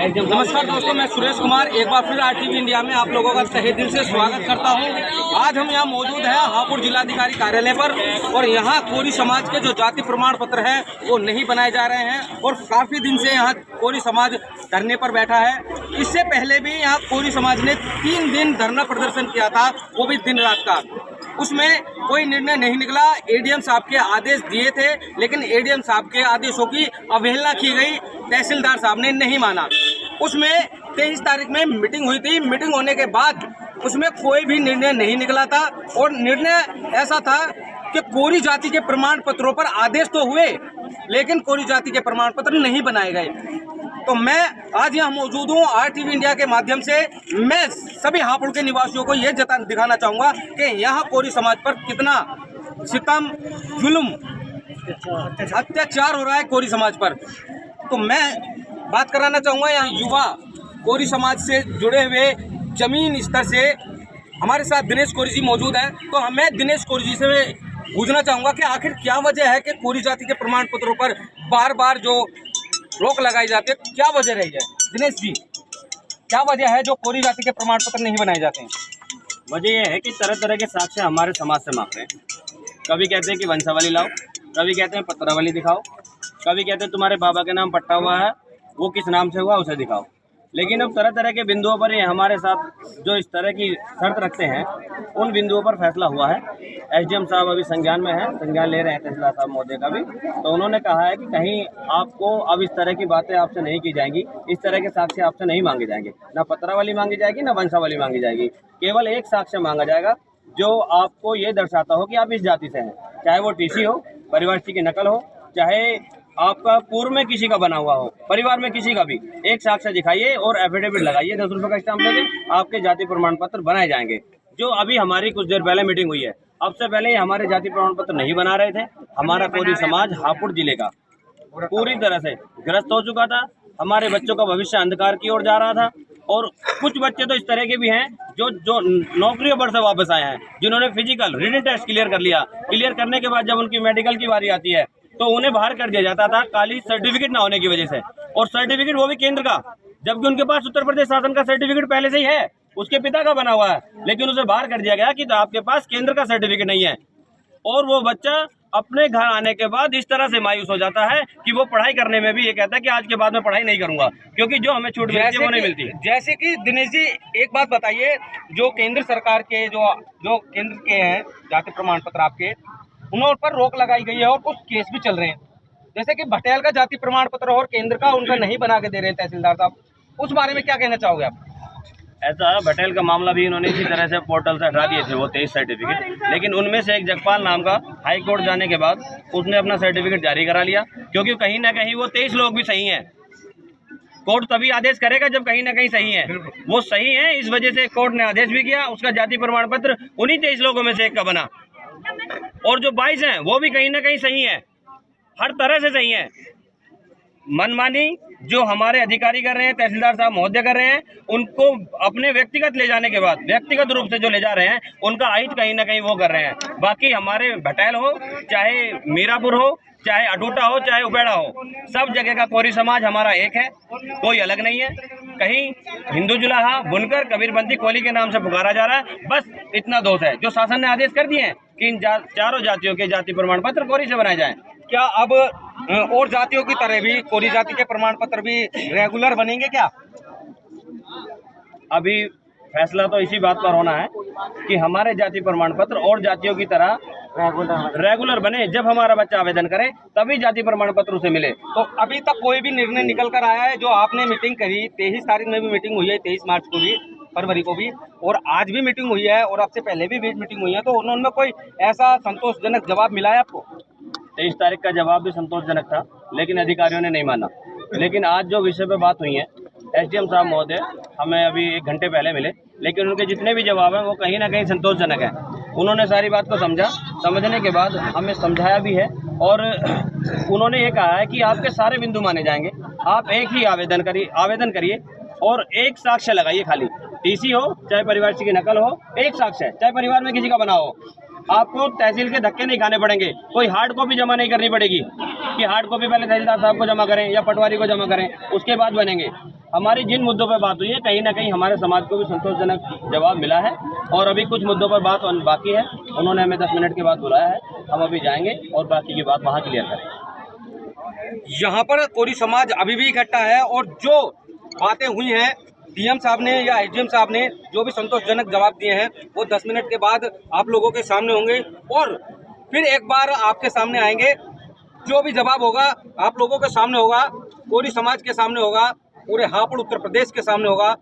नमस्कार दोस्तों, मैं सुरेश कुमार एक बार फिर आरटीवी इंडिया में आप लोगों का तहे दिल से स्वागत करता हूं। आज हम यहां मौजूद हैं हापुड़ जिलाधिकारी कार्यालय पर और यहां कोरी समाज के जो जाति प्रमाण पत्र है वो नहीं बनाए जा रहे हैं और काफ़ी दिन से यहां कोरी समाज धरने पर बैठा है। इससे पहले भी यहां कोरी समाज ने 3 दिन धरना प्रदर्शन किया था, वो भी दिन रात का। उसमें कोई निर्णय नहीं निकला। एडीएम साहब के आदेश दिए थे, लेकिन एडीएम साहब के आदेशों की अवहेलना की गई, तहसीलदार साहब ने नहीं माना। उसमें 23 तारीख में मीटिंग हुई थी। मीटिंग होने के बाद उसमें कोई भी निर्णय नहीं निकला था और निर्णय ऐसा था कि कोरी जाति के प्रमाण पत्रों पर आदेश तो हुए, लेकिन कोरी जाति के प्रमाण पत्र नहीं बनाए गए। तो मैं आज यहाँ मौजूद हूँ आरटीवी इंडिया के माध्यम से। मैं सभी हापुड़ के निवासियों को ये दिखाना चाहूँगा कि यहाँ कोरी समाज पर कितना सितम, जुल्म, अत्याचार हो रहा है कोरी समाज पर। तो मैं बात कराना चाहूँगा यहाँ युवा कोरी समाज से जुड़े हुए जमीन स्तर से हमारे साथ दिनेश कोरी जी मौजूद हैं। तो मैं दिनेश कोरी जी से पूछना चाहूँगा कि आखिर क्या वजह है कि कोरी जाति के प्रमाण पत्रों पर बार बार जो रोक लगाई जाती है, क्या वजह रही है? दिनेश जी, क्या वजह है जो कोरी जाति के प्रमाण पत्र नहीं बनाए जाते हैं? वजह यह है कि तरह तरह के साक्ष्य हमारे समाज से मांग रहे हैं। कभी कहते हैं कि वंशावली लाओ, कभी कहते हैं पत्रावली दिखाओ, कभी कहते हैं तुम्हारे बाबा के नाम पट्टा हुआ है, वो किस नाम से हुआ उसे दिखाओ। लेकिन अब तरह तरह के बिंदुओं पर ये हमारे साथ जो इस तरह की शर्त रखते हैं, उन बिंदुओं पर फैसला हुआ है। एसडीएम साहब अभी संज्ञान में है, संज्ञान ले रहे हैं तहसीलदार साहब महोदय का भी। तो उन्होंने कहा है कि कहीं आपको अब इस तरह की बातें आपसे नहीं की जाएंगी, इस तरह के साक्ष्य आपसे नहीं मांगे जाएंगे, ना पत्रावली मांगी जाएगी, ना वंशावली मांगी जाएगी। केवल एक साक्ष्य मांगा जाएगा जो आपको ये दर्शाता हो कि आप इस जाति से हैं, चाहे वो टीसी हो, परिवार की नकल हो, चाहे आपका पूर्व में किसी का बना हुआ हो, परिवार में किसी का भी। एक साक्ष्य दिखाइए और एफिडेविट लगाइए, 10 रुपये का स्टाम्प लेके आपके जाति प्रमाण पत्र बनाए जाएंगे। जो अभी हमारी कुछ देर पहले मीटिंग हुई है, अब से पहले हमारे जाति प्रमाण पत्र नहीं बना रहे थे। हमारा कोरी समाज हापुड़ जिले का पूरी तरह से ग्रस्त हो चुका था। हमारे बच्चों का भविष्य अंधकार की ओर जा रहा था और कुछ बच्चे तो इस तरह के भी हैं जो नौकरियों पर से वापस आए हैं, जिन्होंने फिजिकल रिटन टेस्ट क्लियर कर लिया। क्लियर करने के बाद जब उनकी मेडिकल की बारी आती है तो उन्हें बाहर कर दिया जाता था काली सर्टिफिकेट ना होने की वजह से, और सर्टिफिकेट वो भी केंद्र का, जबकि उनके पास उत्तर प्रदेश शासन का सर्टिफिकेट पहले से ही है, उसके पिता का बना हुआ है, लेकिन उसे बाहर कर दिया गया कि तो आपके पास केंद्र का सर्टिफिकेट नहीं है। और वो बच्चा अपने घर आने के बाद इस तरह से मायूस हो जाता है कि वो पढ़ाई करने में भी ये कहता है कि आज के बाद मैं पढ़ाई नहीं करूंगा, क्योंकि जो हमें छूट मिलती है वो नहीं मिलती। जैसे कि दिनेश जी एक बात बताइए, जो केंद्र सरकार के जो केंद्र के हैं जाति प्रमाण पत्र आपके, उन पर रोक लगाई गई है और कुछ केस भी चल रहे हैं। जैसे कि भटेल का जाति प्रमाण पत्र और केंद्र का उनका नहीं बना के दे रहे हैं तहसीलदार साहब, उस बारे में क्या कहना चाहोगे आप? ऐसा भटेल का मामला भी इन्होंने इसी तरह से पोर्टल से हटा दिए थे वो 23 सर्टिफिकेट, लेकिन उनमें से एक जगपाल नाम का हाई कोर्ट जाने के बाद उसने अपना सर्टिफिकेट जारी करा लिया, क्योंकि कहीं ना कहीं वो 23 लोग भी सही हैं। कोर्ट तभी आदेश करेगा जब कहीं ना कहीं सही है, वो सही है, इस वजह से कोर्ट ने आदेश भी किया। उसका जाति प्रमाण पत्र उन्हीं 23 लोगों में से एक का बना, और जो 22 हैं वो भी कहीं ना कहीं सही है, हर तरह से सही है। मनमानी जो हमारे अधिकारी कर रहे हैं, तहसीलदार साहब महोदय कर रहे हैं, उनको अपने व्यक्तिगत ले जाने के बाद व्यक्तिगत रूप से जो ले जा रहे हैं, उनका अहित कहीं ना कहीं वो कर रहे हैं। बाकी हमारे भटेल हो, चाहे मीरापुर हो, चाहे अटूटा हो, चाहे उपेड़ा हो, सब जगह का कोरी समाज हमारा एक है, कोई अलग नहीं है। कहीं हिंदू जुलाहा, बुनकर, कबीरबंदी, कोली के नाम से पुकारा जा रहा है, बस इतना दोष है। जो शासन ने आदेश कर दिए हैं कि इन चारों जातियों के जाति प्रमाण पत्र कोरी से बनाए जाएं। क्या अब और जातियों की तरह भी कोरी जाति के प्रमाण पत्र भी रेगुलर बनेंगे क्या? अभी फैसला तो इसी बात पर होना है कि हमारे जाति प्रमाण पत्र और जातियों की तरह रेगुलर बने। जब हमारा बच्चा आवेदन करे तभी जाति प्रमाण पत्र उसे मिले। तो अभी तक कोई भी निर्णय निकल कर आया है? जो आपने मीटिंग करी 23 तारीख में भी मीटिंग हुई है, 23 मार्च को भी, फरवरी को भी, और आज भी मीटिंग हुई है, और अब से पहले भी मीटिंग हुई है, तो उन्होंने कोई ऐसा संतोषजनक जवाब मिला है आपको? 23 तारीख का जवाब भी संतोषजनक था, लेकिन अधिकारियों ने नहीं माना। लेकिन आज जो विषय पे बात हुई है, एसडीएम साहब महोदय हमें अभी 1 घंटे पहले मिले, लेकिन उनके जितने भी जवाब हैं वो कहीं ना कहीं संतोषजनक है। उन्होंने सारी बात को समझा, समझने के बाद हमें समझाया भी है, और उन्होंने ये कहा है कि आपके सारे बिंदु माने जाएंगे। आप एक ही आवेदन करिए और एक साक्ष्य लगाइए, खाली टीसी हो चाहे परिवार की नकल हो, एक साक्ष्य है, चाहे परिवार में किसी का बना हो। आपको तहसील के धक्के नहीं खाने पड़ेंगे, कोई हार्ड कॉपी जमा नहीं करनी पड़ेगी कि हार्ड कॉपी पहले तहसीलदार साहब को जमा करें या पटवारी को जमा करें, उसके बाद बनेंगे। हमारी जिन मुद्दों पर बात हुई है कहीं ना कहीं हमारे समाज को भी संतोषजनक जवाब मिला है और अभी कुछ मुद्दों पर बात बाकी है। उन्होंने हमें 10 मिनट के बाद बुलाया है, हम अभी जाएंगे और बाकी की बात वहाँ क्लियर करेंगे। यहाँ पर कोरी समाज अभी भी इकट्ठा है और जो बातें हुई हैं डीएम साहब ने या एसडीएम साहब ने जो भी संतोषजनक जवाब दिए हैं वो 10 मिनट के बाद आप लोगों के सामने होंगे और फिर एक बार आपके सामने आएंगे। जो भी जवाब होगा आप लोगों के सामने होगा, कोरी समाज के सामने होगा, पूरे हापुड़ उत्तर प्रदेश के सामने होगा।